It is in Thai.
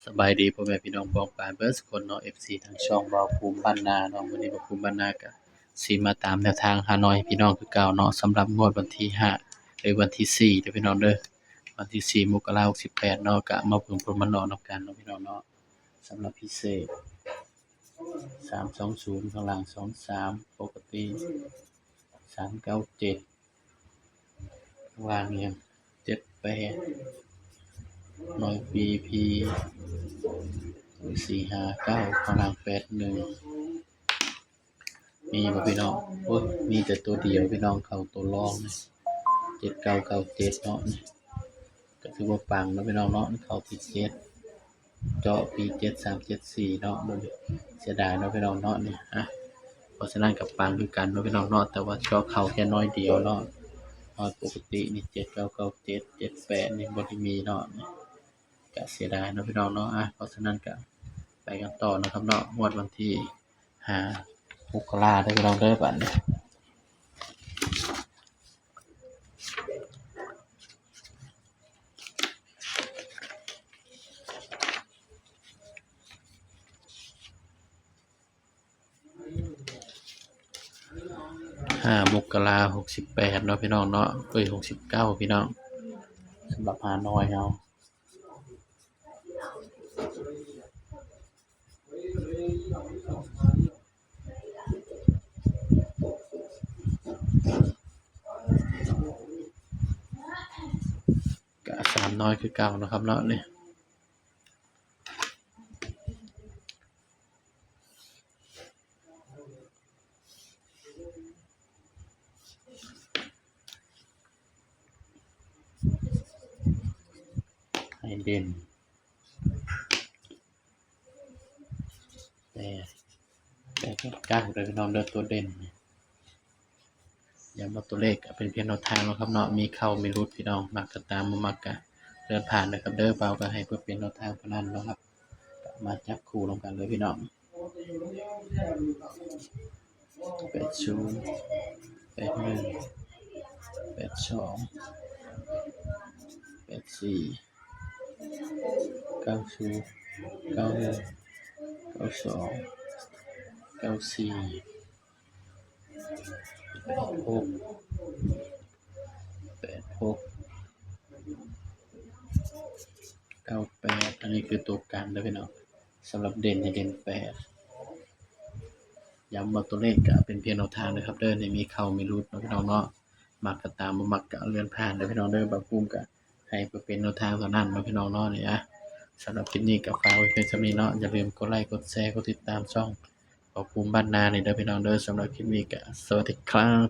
สบายดีพ่อแม่พี่น้องพ้องปรายเบิดซุคนเนาะ FC ทางช่องเว้าภูมิบ้านนาเนาะมื้อนี้เว้าภูมิบ้านนาก็สิมาตามแนวทางฮานอยให้พี่น้องคือเก่าเนาะสำหรับงวดวันที่5หรือวันที่4เด้อพี่น้องเด้อวันที่4มกราคม68เนาะก็มาเบิ่งผลมันเนาะนำกันเนาะพี่น้องเนาะสำหรับพิเศษ320ข้างล่าง23ปกติ397ข้างล่างนี่78หน่วย BP 459ข้างล่าง81มีบ่พี่น้องโอ้ยมีแต่ตัวเดียวพี่น้องเข้าตัวรองนะ7997เนาะนี่ก็ถือว่าปังเนาะพี่น้องเนาะเข้าที่7เจาะปี7374เนาะบ่เสียดายเนาะพี่น้องเนาะนี่เพราะฉะนั้นก็ปังคือกันเนาะพี่น้องเนาะแต่ว่าเจาะเข้าแค่น้อยเดียวเนาะปกตินี่7997 78นี่บ่ได้มีเนาะนี่ก็เสียดายเนาะพี่น้องเนาะเพราะฉะนั้นก็ไปกันต่อนะครับเนาะงวดวันที่5มกราคมเด้อพี่น้องเด้อบัดนี้5มกราคม68เนาะพี่น้องเนาะ69พี่น้องสำหรับฮานอยเฮาก็3น้อยคือเก่านะครับเนาะนี่ให้เด่นแต่ก็9เด้อพี่น้องเด้อตัวเด่นย้ำว่าตัวเลขก็เป็นเพียงแนวทางเนาะครับเนาะมีเข้ามีรุดพี่น้องมักก็ตามบ่มักก็เดินผ่านเด้อครับเด้อเบาก็ให้เพื่อเป็นแนวทางเท่านั้นเนาะครับก็มาจับคู่ร่วมกันเลยพี่น้อง80 81 82 84 90 91 92 94 86 98อันนี้คือตัวกันเด้อพี่น้องสำหรับเด่นให้เด่น8ย้ำว่าตัวเลขก็เป็นเพียงแนวทางนะครับเด้อในมีเข้ามีรุดเนาะพี่น้องเนาะมักก็ตามบ่มักก็เลื่อนผ่านเด้อพี่น้องเด้อบางภูมิก็ให้เพื่อเป็นแนวทางเท่านั้นเนาะพี่น้องเนาะนี่สำหรับคลิปนี้ก็ฝากไว้เพียงเท่านี้เนาะอย่าลืมกดไลค์กดแชร์กดติดตามช่องเว้าภูมิบ้านนานี่เด้อพี่น้องเด้อสำหรับคลิปนี้ก็สวัสดีครับ